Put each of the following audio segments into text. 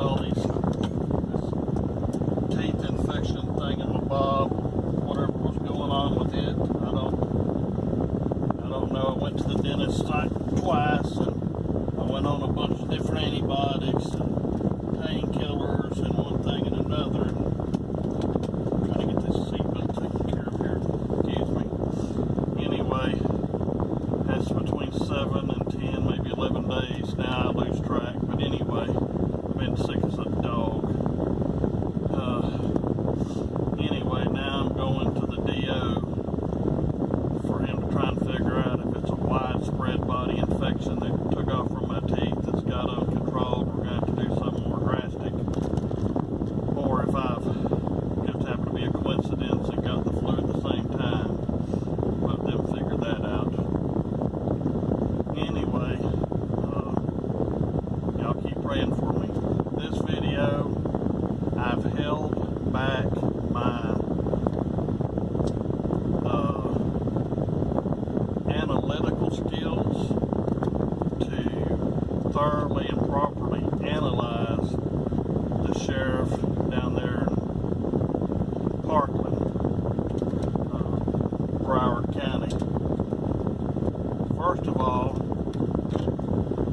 all this teeth infection thing in my bob, whatever was going on with it. I don't know. I went to the dentist twice, and I went on a bunch of different antibiotics and painkillers and one thing and another. And I'm trying to get this seatbelt taken care of here. Excuse me. Anyway, that's between 7 and 10, maybe 11 days now. I lose track. But anyway, I've been sick as a dog. Anyway, now I'm going to the DO for him to try and figure out if it's a widespread body infection that took off from my teeth that's got uncontrolled. We're going to have to do something more drastic. Or if I've just happened to be a coincidence and got the flu at the same time. Let them figure that out. Anyway, y'all keep praying for me. This video, I've held back my analytical skills to thoroughly and properly analyze the sheriff down there in Parkland, Broward County. First of all,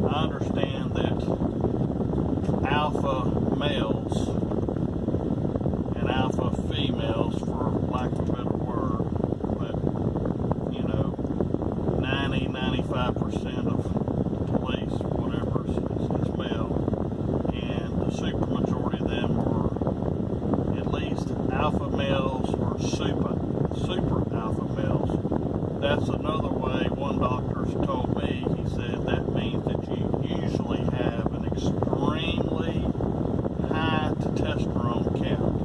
I understand that alpha males and alpha females, for lack of a better word, but 95% of police, whatever, is male, and the super majority of them are at least alpha males or super alpha males. That's another way one doctor's told me. He said that means that you usually have an extremely high testosterone count.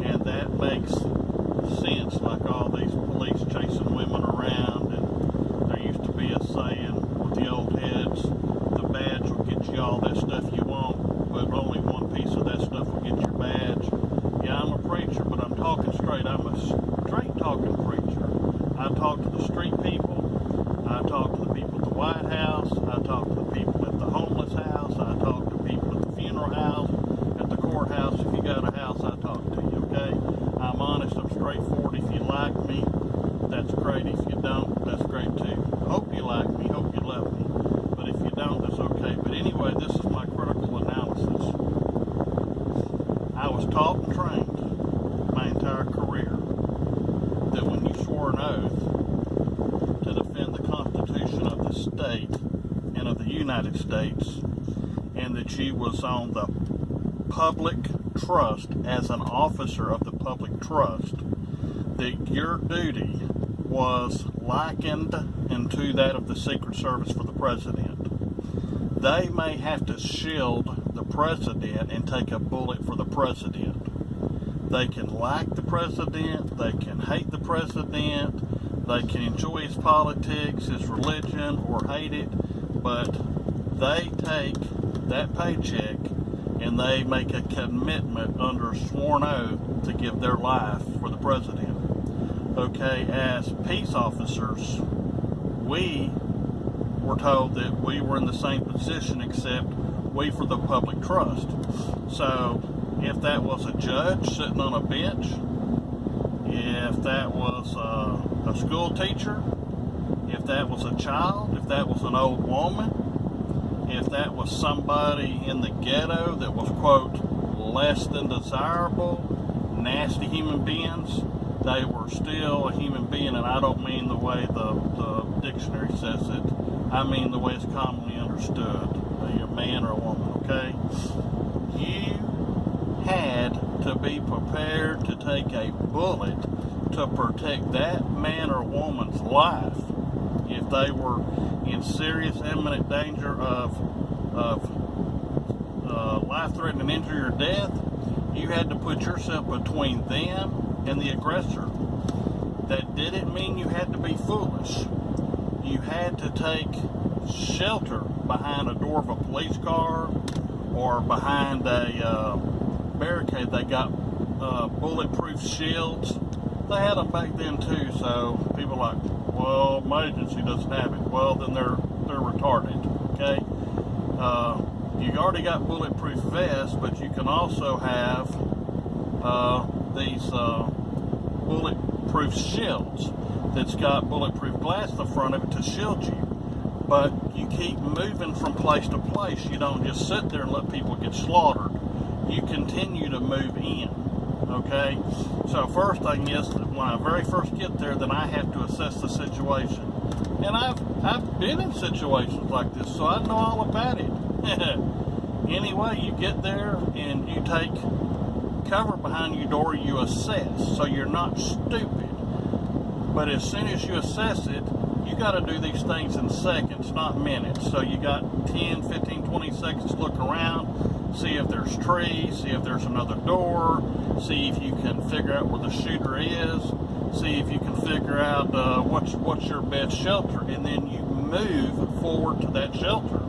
And that makes sense, like all these police chasing women around, and there used to be a saying with the old heads, the badge will get you all that stuff you want, but only one piece of that stuff will get your badge. Yeah, I'm a preacher, but I'm talking straight. I'm a straight talking preacher. I talk to the street people, I talk to the people at the White House, I talk to the people at the homeless house, I talk to people at the funeral house, at the courthouse. If you got a house, I talk to you, okay? I'm honest, I'm straightforward. If you like me, that's great. If you don't, that's great too. Hope you like me, hope you love me. But if you don't, that's okay. But anyway, this is my critical analysis. I was taught and trained my entire career that when you swore an oath to defend the Constitution of the state and of the United States, and that you was on the public trust as an officer of the public trust, that your duty was likened into that of the Secret Service for the president. They may have to shield the president and take a bullet for the president. They can like the president, they can hate the president, they can enjoy his politics, his religion, or hate it, but they take that paycheck and they make a commitment under a sworn oath to give their life for the president. Okay, as peace officers, we were told that we were in the same position, except we for the public trust. So if that was a judge sitting on a bench, if that was a school teacher, if that was a child, if that was an old woman, if that was somebody in the ghetto that was, quote, less than desirable, nasty human beings, they were still a human being. And I don't mean the way the dictionary says it. I mean the way it's commonly understood. A man or a woman, okay? You had to be prepared to take a bullet to protect that man or woman's life if they were in serious imminent danger of life-threatening injury or death. You had to put yourself between them and the aggressor. That didn't mean you had to be foolish. You had to take shelter behind a door of a police car or behind a barricade. They got bulletproof shields. They had them back then too, so people are like, well, my agency doesn't have it. Well, then they're retarded, okay? you already got bulletproof vests, but you can also have these bulletproof shields that's got bulletproof glass in the front of it to shield you. But you keep moving from place to place. You don't just sit there and let people get slaughtered. You continue to move in, okay? So first thing is, when I very first get there, then I have to assess the situation. And I've been in situations like this, so I know all about it. Anyway, you get there and you take cover behind your door, you assess, so you're not stupid. But as soon as you assess it, you got to do these things in seconds, not minutes. So you got 10, 15, 20 seconds to look around, see if there's trees, see if there's another door, see if you can figure out where the shooter is, see if you can figure out what's your best shelter, and then you move forward to that shelter.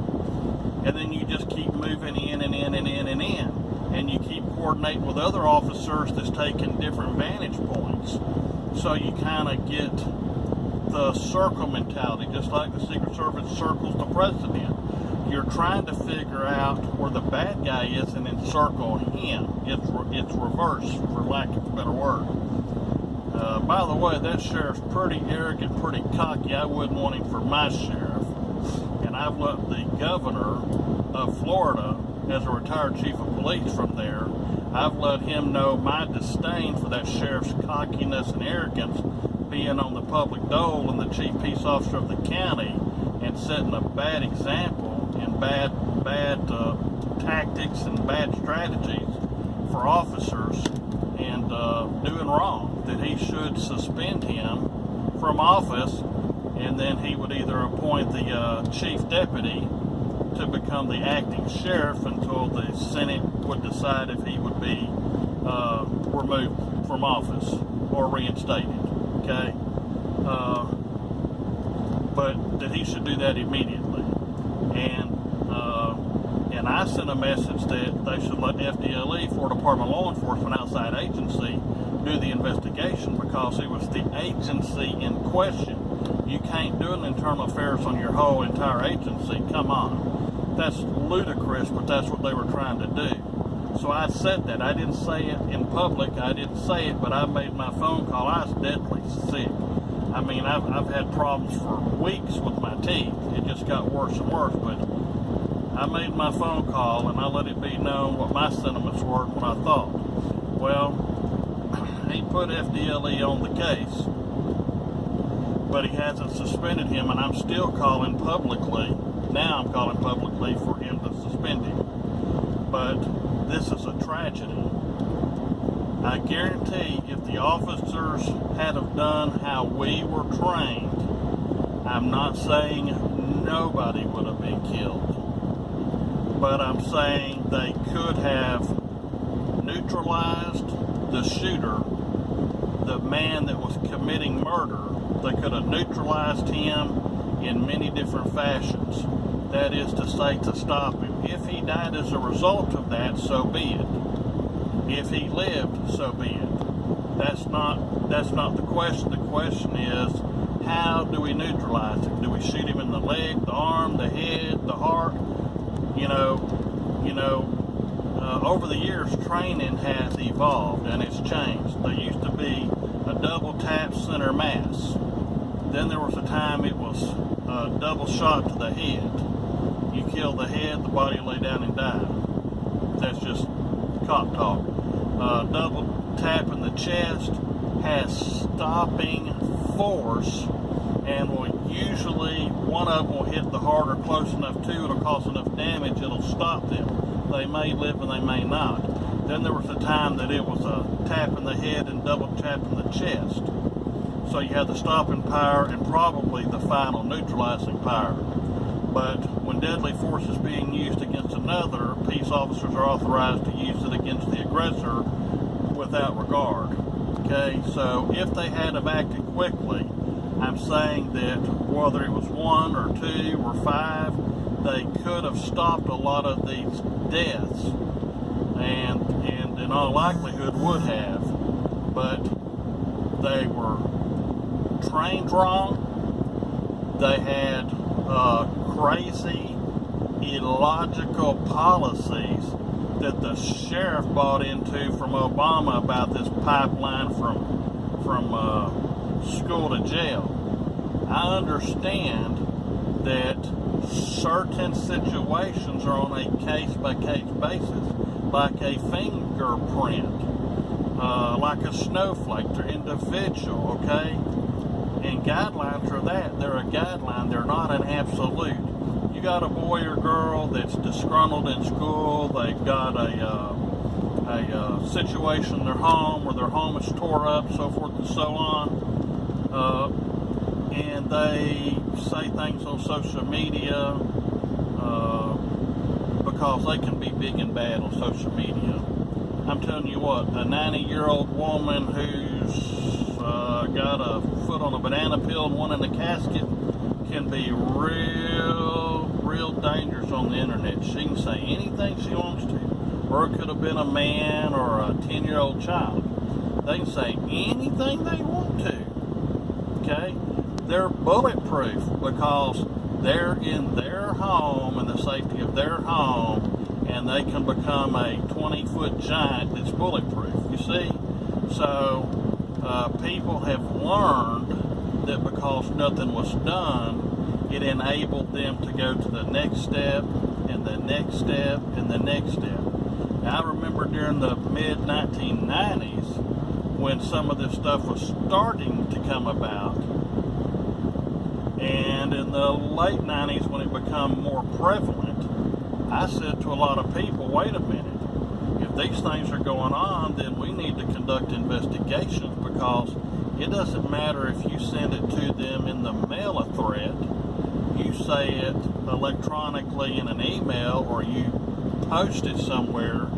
And then you just keep moving in and in and in and in. And you keep coordinating with other officers that's taking different vantage points. So you kind of get the circle mentality, just like the Secret Service circles the president. You're trying to figure out where the bad guy is and encircle him. It's reverse, for lack of a better word. By the way, that sheriff's pretty arrogant, pretty cocky. I wouldn't want him for my sheriff. And I've let the governor of Florida, as a retired chief of police from there, I've let him know my disdain for that sheriff's cockiness and arrogance, being on the public dole and the chief peace officer of the county, and setting a bad example and bad tactics and bad strategies for officers, and doing wrong, that he should suspend him from office, and then he would either appoint the chief deputy to become the acting sheriff until the Senate would decide if he would be removed from office or reinstated, okay? But that he should do that immediately. And I sent a message that they should let FDLE, Florida Department of Law Enforcement, outside agency, do the investigation, because it was the agency in question. You can't do an internal affairs on your whole entire agency. Come on. That's ludicrous, but that's what they were trying to do. So I said that. I didn't say it in public. I didn't say it, but I made my phone call. I was deadly sick. I mean, I've had problems for weeks with my teeth. It just got worse and worse, but I made my phone call, and I let it be known what my sentiments were, what I thought. Well, he put FDLE on the case, but he hasn't suspended him, and I'm still calling publicly. Now I'm calling publicly for him to suspend him. But this is a tragedy. I guarantee if the officers had have done how we were trained, I'm not saying nobody would have been killed, but I'm saying they could have neutralized the shooter, the man that was committing murder. They could have neutralized him in many different fashions. That is to say, to stop him. If he died as a result of that, so be it. If he lived, so be it. That's not the question. The question is, how do we neutralize him? Do we shoot him in the leg, the arm, the head, the heart? Over the years, training has evolved and it's changed. There used to be a double tap center mass. Then there was a time it was a double shot to the head. You kill the head, the body lay down and die. That's just cop talk. Double tap in the chest has stopping force, and will usually, one of them will hit the heart or close enough to, it'll cause enough damage, it'll stop them. They may live and they may not. Then there was a time that it was a tap in the head and double tap in the chest. So you have the stopping power and probably the final neutralizing power. But when deadly force is being used against another, peace officers are authorized to use it against the aggressor without regard. Okay, so if they had have acted quickly, I'm saying that whether it was 1 or 2 or 5, they could have stopped a lot of these deaths, and in all likelihood would have, but they were trained wrong. They had crazy illogical policies that the sheriff bought into from Obama about this pipeline from school to jail. I understand that certain situations are on a case-by-case basis, like a fingerprint, like a snowflake. They're individual, okay? And guidelines are that. They're a guideline. They're not an absolute. You got a boy or girl that's disgruntled in school. They've got a situation in their home where their home is tore up, so forth and so on. And they say things on social media because they can be big and bad on social media. I'm telling you what, a 90-year-old woman who's got a foot on a banana peel and one in a casket can be real dangerous on the internet. She can say anything she wants to. Or it could have been a man or a 10-year-old child. They can say anything they want to. Okay? They're bulletproof because they're in their home, in the safety of their home, and they can become a 20-foot giant that's bulletproof. You see? So, people have learned that because nothing was done, it enabled them to go to the next step, and the next step, and the next step. Now, I remember during the mid-1990s, when some of this stuff was starting to come about, and in the late 90s when it became more prevalent, I said to a lot of people, wait a minute, if these things are going on, then we need to conduct investigations, because it doesn't matter if you send it to them in the mail, a threat, you say it electronically in an email, or you post it somewhere,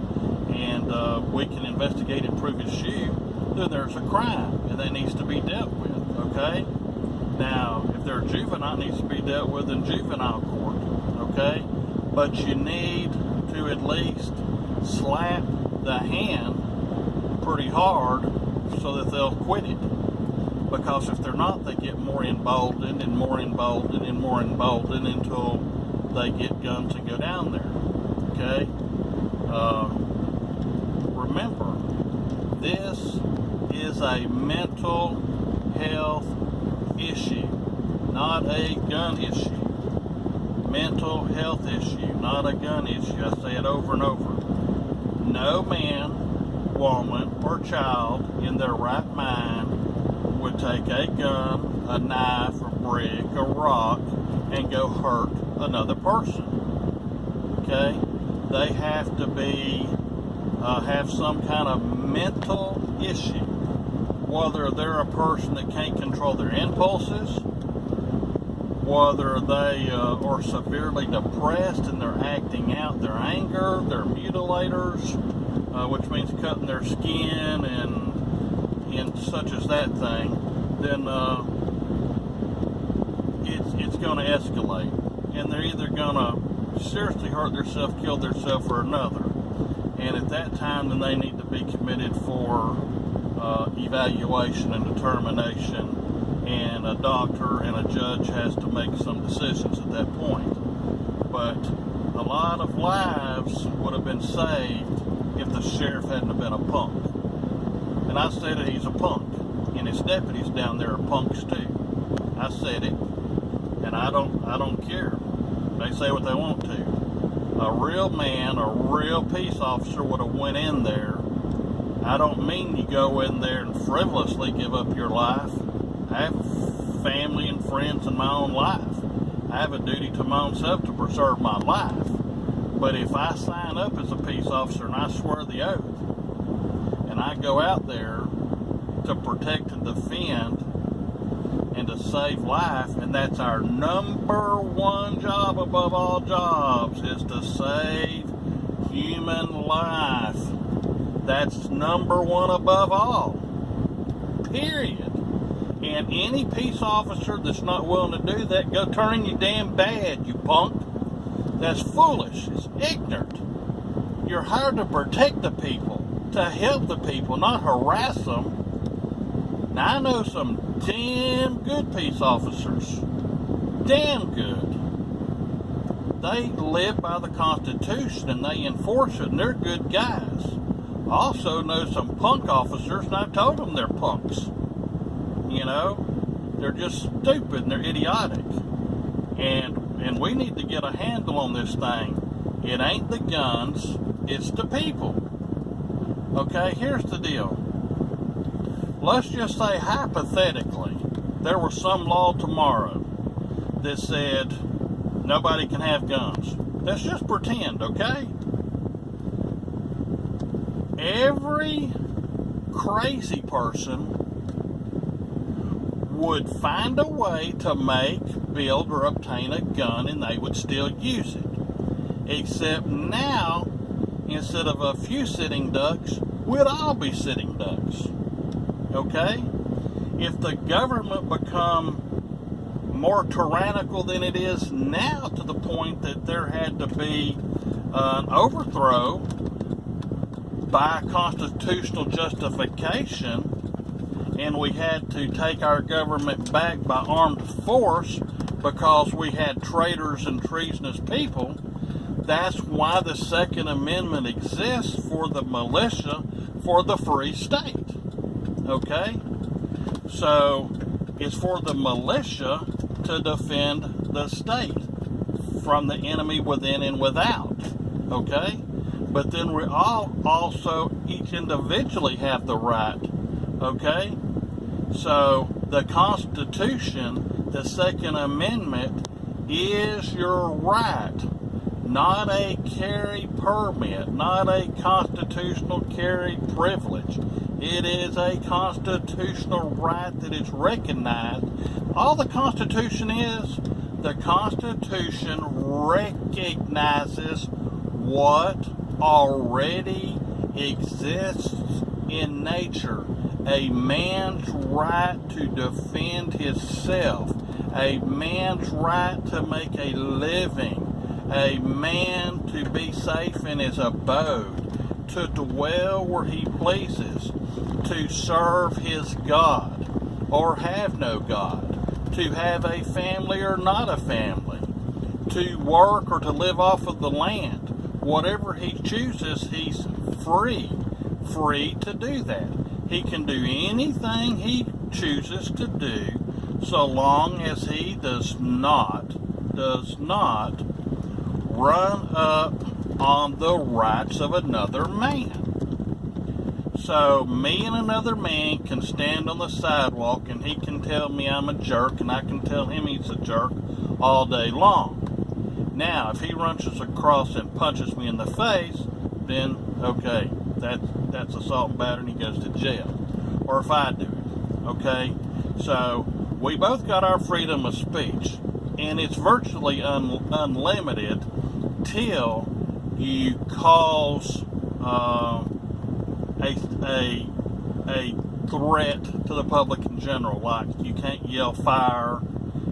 and we can investigate and prove it's you, then there's a crime, and that needs to be dealt with, okay? Now, if they're a juvenile, it needs to be dealt with in juvenile court, okay? But you need to at least slap the hand pretty hard so that they'll quit it. Because if they're not, they get more emboldened and more emboldened and more emboldened until they get guns and go down there, okay? Remember, this is a mental health issue, not a gun issue. Mental health issue, not a gun issue. I say it over and over. No man, woman, or child in their right mind would take a gun, a knife, a brick, a rock, and go hurt another person. Okay? They have to be, have some kind of mental issue. Whether they're a person that can't control their impulses, whether they are severely depressed and they're acting out their anger, they're mutilators, which means cutting their skin and such as that thing, then it's going to escalate. And they're either going to seriously hurt themselves, kill themselves, or another. And at that time, then they need to be committed for evaluation and determination, and a doctor and a judge has to make some decisions at that point. But a lot of lives would have been saved if the sheriff hadn't have been a punk. And I said that he's a punk, and his deputies down there are punks too. I said it, and I don't care. They say what they want to. A real man, a real peace officer would have went in there. I don't mean you go in there and frivolously give up your life. I have family and friends in my own life. I have a duty to my own self to preserve my life. But if I sign up as a peace officer and I swear the oath, and I go out there to protect and defend and to save life, and that's our number one job above all jobs, is to save human life. That's number one above all. Period. And any peace officer that's not willing to do that, go turn your damn badge, you punk. That's foolish. It's ignorant. You're hired to protect the people, to help the people, not harass them. Now, I know some damn good peace officers. Damn good. they live by the Constitution and they enforce it, and they're good guys. I also know some punk officers, and I've told them they're punks. You know, they're just stupid and they're idiotic. And we need to get a handle on this thing. It ain't the guns, it's the people. Okay, here's the deal. Let's just say hypothetically, there was some law tomorrow that said nobody can have guns. Let's just pretend, okay? Every crazy person would find a way to make, build, or obtain a gun, and they would still use it. Except now, instead of a few sitting ducks, we'd all be sitting ducks. Okay? If the government become more tyrannical than it is now, to the point that there had to be an overthrow by constitutional justification, and we had to take our government back by armed force because we had traitors and treasonous people, that's why the Second Amendment exists, for the militia, for the free state. Okay? So, it's for the militia to defend the state from the enemy within and without. Okay? But then we all also each individually have the right. Okay? So, the Constitution, the Second Amendment, is your right. Not a carry permit, not a constitutional carry privilege. It is a constitutional right that is recognized. All the Constitution is, the Constitution recognizes what already exists in nature. A man's right to defend himself, a man's right to make a living, a man to be safe in his abode, to dwell where he pleases, to serve his God or have no God, to have a family or not a family, to work or to live off of the land. Whatever he chooses, he's free to do that. He can do anything he chooses to do, so long as he does not run up on the rights of another man. So me and another man can stand on the sidewalk and he can tell me I'm a jerk and I can tell him he's a jerk all day long. Now, if he rushes across and punches me in the face, then okay, that's assault and battery and he goes to jail. Or if I do it, okay? So we both got our freedom of speech, and it's virtually unlimited till you cause a threat to the public in general. Like you can't yell fire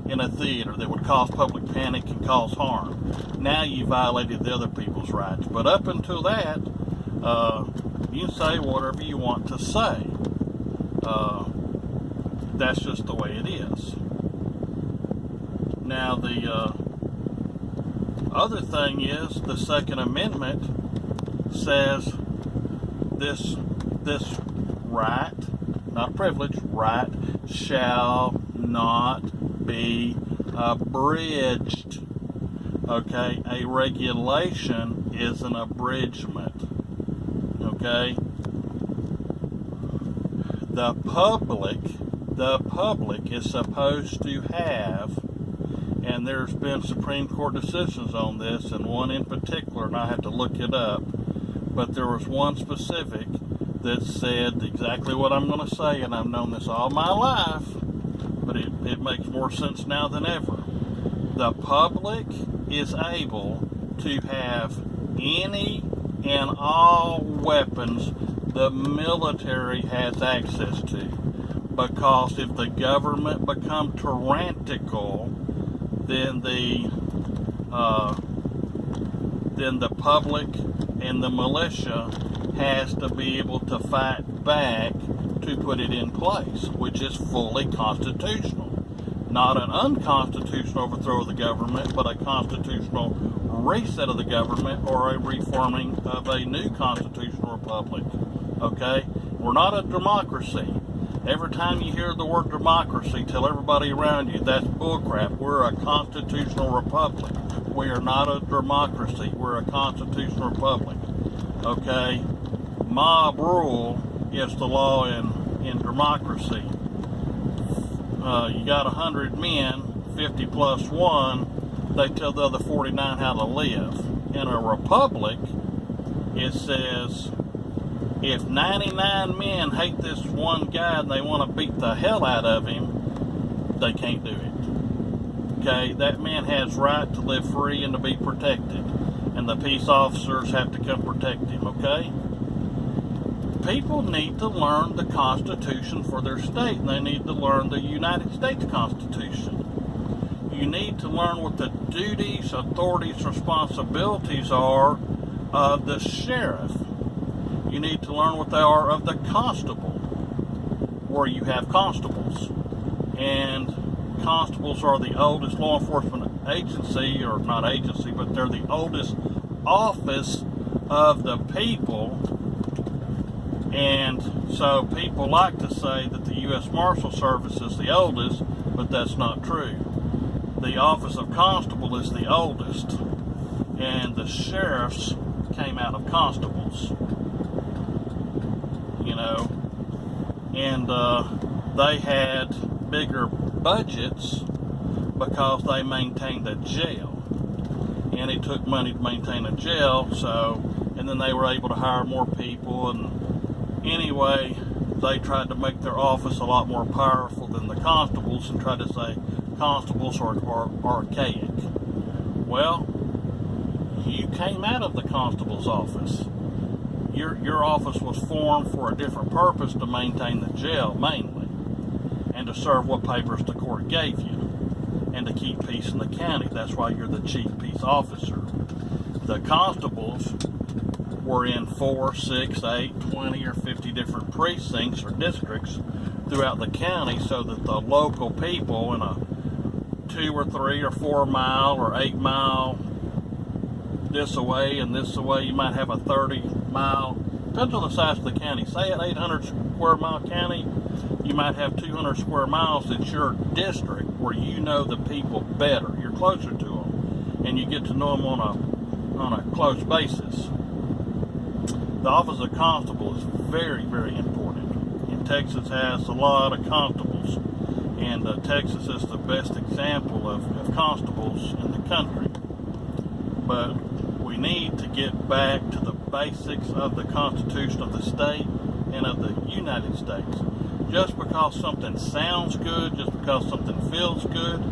in a theater that would cause public panic and cause harm. Now you violated the other people's rights. But up until that, you can say whatever you want to say. That's just the way it is. Now the other thing is the Second Amendment says this right, not privilege, right shall not be abridged. Okay, a regulation is an abridgment. Okay, the public is supposed to have, and there's been Supreme Court decisions on this, and one in particular, and I had to look it up, but there was one specific that said exactly what I'm going to say, and I've known this all my life, but it makes more sense now than ever. The public is able to have any and all weapons the military has access to, because if the government become tyrannical, then the public and the militia has to be able to fight back to put it in place, which is fully constitutional. Not an unconstitutional overthrow of the government, but a constitutional reset of the government or a reforming of a new constitutional republic. Okay? We're not a democracy. Every time you hear the word democracy, tell everybody around you that's bullcrap. We're a constitutional republic. We are not a democracy. We're a constitutional republic. Okay? Mob rule is the law in democracy. You got 100 men, 50 plus 1, they tell the other 49 how to live. In a republic, it says, if 99 men hate this one guy and they want to beat the hell out of him, they can't do it. Okay, that man has right to live free and to be protected. And the peace officers have to come protect him, okay? People need to learn the Constitution for their state, and they need to learn the United States Constitution. You need to learn what the duties, authorities, responsibilities are of the sheriff. You need to learn what they are of the constable, where you have constables. And constables are the oldest law enforcement agency, or not agency, but they're the oldest office of the people. And so people like to say that the U.S. Marshal Service is the oldest, but that's not true. The office of constable is the oldest, and the sheriffs came out of constables, you know, and they had bigger budgets because they maintained a jail, and it took money to maintain a jail, so, and then they were able to hire more people, and anyway, they tried to make their office a lot more powerful than the constables and tried to say constables are archaic. Well, you came out of the constable's office. Your office was formed for a different purpose, to maintain the jail mainly, and to serve what papers the court gave you, and to keep peace in the county. That's why you're the chief peace officer. The constables were in 4, 6, 8, 20, or 50 different precincts or districts throughout the county, so that the local people in a 2 or 3 or 4 mile or 8 mile this away and this away, you might have a 30 mile, depends on the size of the county. Say an 800 square mile county, you might have 200 square miles that's your district, where you know the people better. You're closer to them, and you get to know them on a close basis. The office of constable is very, very important. And Texas has a lot of constables. And Texas is the best example of constables in the country. But we need to get back to the basics of the Constitution of the state and of the United States. Just because something sounds good, just because something feels good,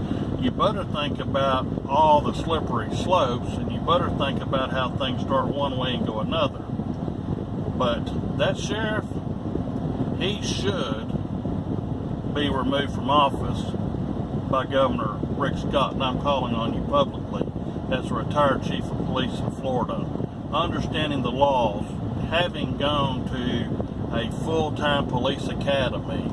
you better think about all the slippery slopes, and you better think about how things start one way and go another. But that sheriff, he should be removed from office by Governor Rick Scott, and I'm calling on you publicly as a retired chief of police in Florida, understanding the laws, having gone to a full-time police academy,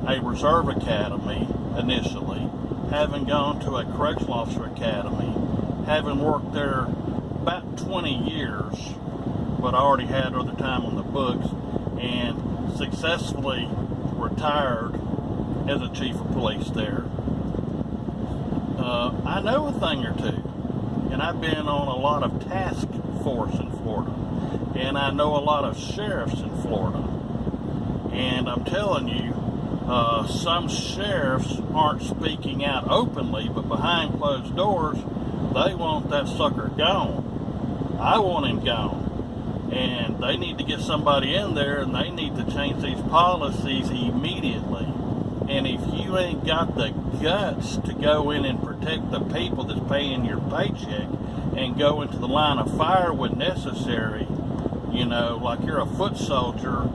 a reserve academy initially, having gone to a correctional officer academy, having worked there about 20 years, but I already had other time on the books, and successfully retired as a chief of police there. I know a thing or two, and I've been on a lot of task force in Florida, and I know a lot of sheriffs in Florida, and I'm telling you, some sheriffs aren't speaking out openly, but behind closed doors, they want that sucker gone. I want him gone. And they need to get somebody in there, and they need to change these policies immediately. And if you ain't got the guts to go in and protect the people that's paying your paycheck and go into the line of fire when necessary, you know, like you're a foot soldier,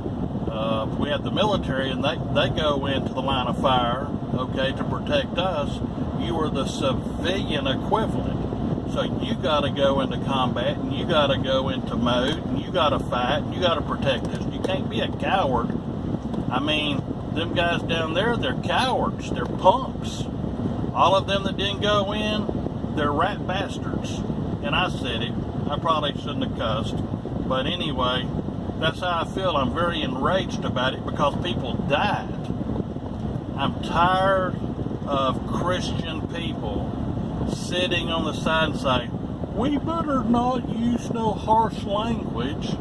we have the military, and they go into the line of fire, okay, to protect us. You are the civilian equivalent. So you got to go into combat, and you got to go into mode, and you got to fight, and you got to protect us. You can't be a coward. I mean, them guys down there, they're cowards. They're punks. All of them that didn't go in, they're rat bastards. and I said it. I probably shouldn't have cussed. But anyway, that's how I feel. I'm very enraged about it because people died. I'm tired of Christian people sitting on the side and saying, we better not use no harsh language.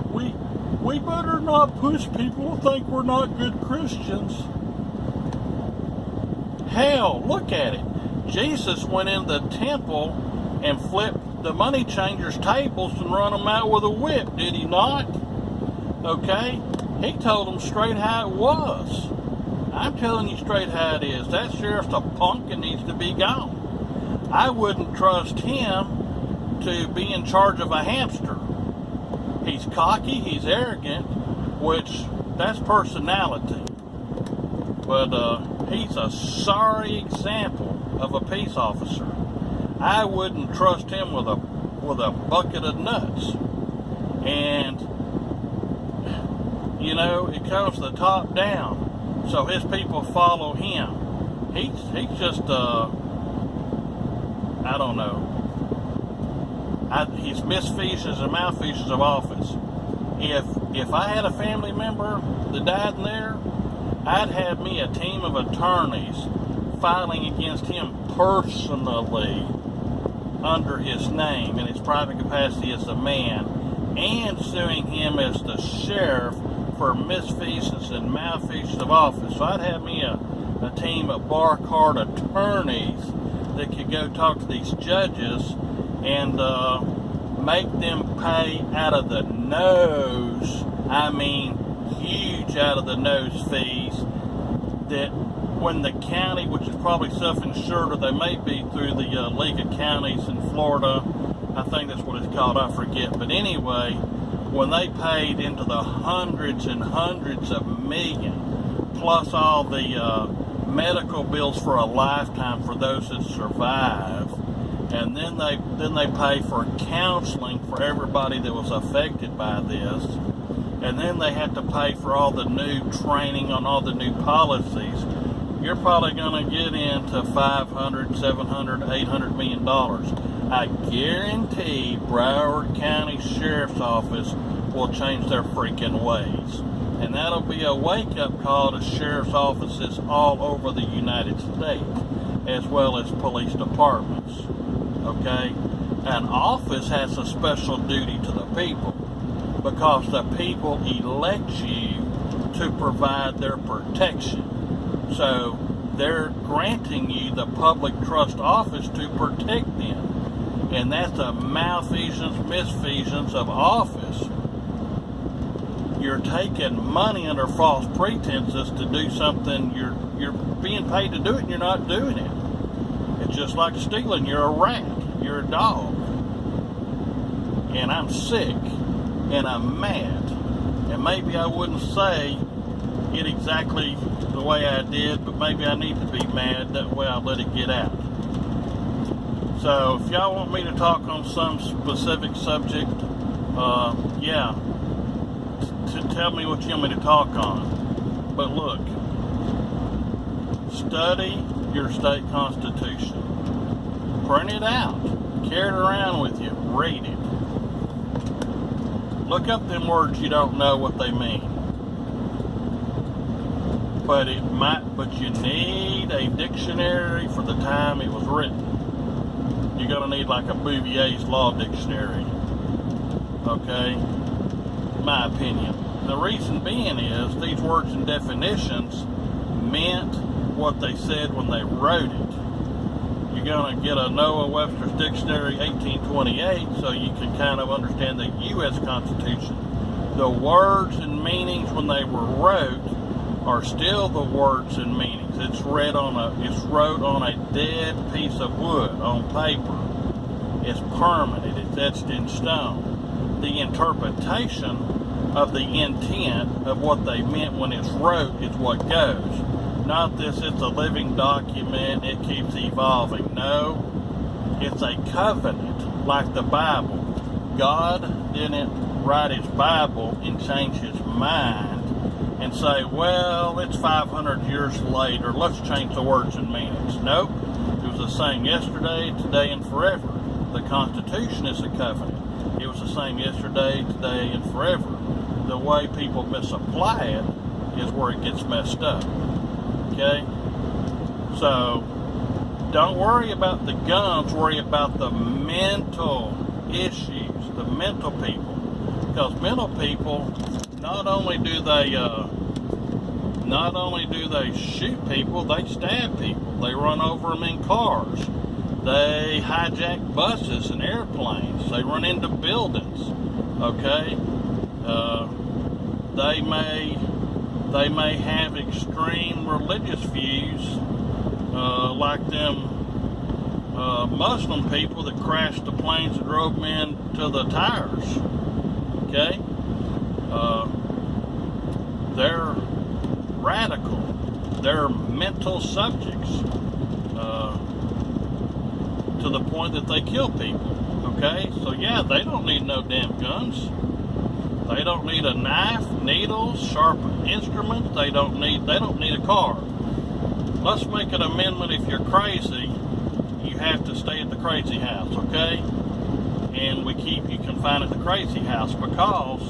We better not push people to think we're not good Christians. Hell, look at it. Jesus went in the temple and flipped the money changers' tables and run them out with a whip, did he not? Okay? He told them straight how it was. I'm telling you straight how it is. That sheriff's a punk and needs to be gone. I wouldn't trust him to be in charge of a hamster. He's cocky, he's arrogant, which that's personality. But he's a sorry example of a peace officer. I wouldn't trust him with a bucket of nuts. And you know, it comes to the top down, so his people follow him. He's just I don't know. He's misfeasance and malfeasance of office. If I had a family member that died in there, I'd have me a team of attorneys filing against him personally under his name in his private capacity as a man, and suing him as the sheriff for misfeasance and malfeasance of office. So I'd have me a team of bar card attorneys that could go talk to these judges and make them pay out of the nose, I mean huge out of the nose fees, that when the county, which is probably self-insured, or they may be through the League of Counties in Florida, I think that's what it's called, I forget, but anyway, when they paid into the hundreds and hundreds of millions, plus all the medical bills for a lifetime for those that survive, and then they pay for counseling for everybody that was affected by this, and then they have to pay for all the new training on all the new policies. You're probably going to get into $500, $700, $800 million. I guarantee Broward County Sheriff's Office will change their freaking ways. And that'll be a wake-up call to sheriff's offices all over the United States, as well as police departments. Okay? An office has a special duty to the people, because the people elect you to provide their protection. So they're granting you the public trust office to protect them. And that's a malfeasance, misfeasance of office. You're taking money under false pretenses to do something you're being paid to do it, and you're not doing it. It's just like stealing. You're a rat. You're a dog. And I'm sick. And I'm mad. And maybe I wouldn't say it exactly the way I did, but maybe I need to be mad. That way I'll let it get out. So if y'all want me to talk on some specific subject, yeah, to tell me what you want me to talk on. But look, study your state constitution. Print it out. Carry it around with you. Read it. Look up them words you don't know what they mean. But you need a dictionary for the time it was written. You're going to need like a Bouvier's Law Dictionary. Okay? My opinion. The reason being is these words and definitions meant what they said when they wrote it. You're going to get a Noah Webster's Dictionary 1828 so you can kind of understand the U.S. Constitution. The words and meanings when they were wrote are still the words and meanings. It's wrote on a dead piece of wood, on paper. It's permanent. It's etched in stone. The interpretation of the intent of what they meant when it's wrote is what goes. Not this, it's a living document, it keeps evolving. No, it's a covenant, like the Bible. God didn't write his Bible and change his mind and say, well, it's 500 years later, let's change the words and meanings. Nope, it was the same yesterday, today, and forever. The Constitution is a covenant. It was the same yesterday, today, and forever. The way people misapply it is where it gets messed up. Okay? So, don't worry about the guns, worry about the mental issues, the mental people. Because mental people, not only do they shoot people, they stab people. They run over them in cars. They hijack buses and airplanes. They run into buildings. Okay? They may have extreme religious views, like them Muslim people that crashed the planes and drove them into the tires. Okay? They're radical. They're mental subjects, to the point that they kill people. Okay? So yeah, they don't need no damn guns. They don't need a knife, needles, sharp instruments. They don't need a car. Let's make an amendment. If you're crazy, you have to stay at the crazy house, okay? And we keep you confined at the crazy house because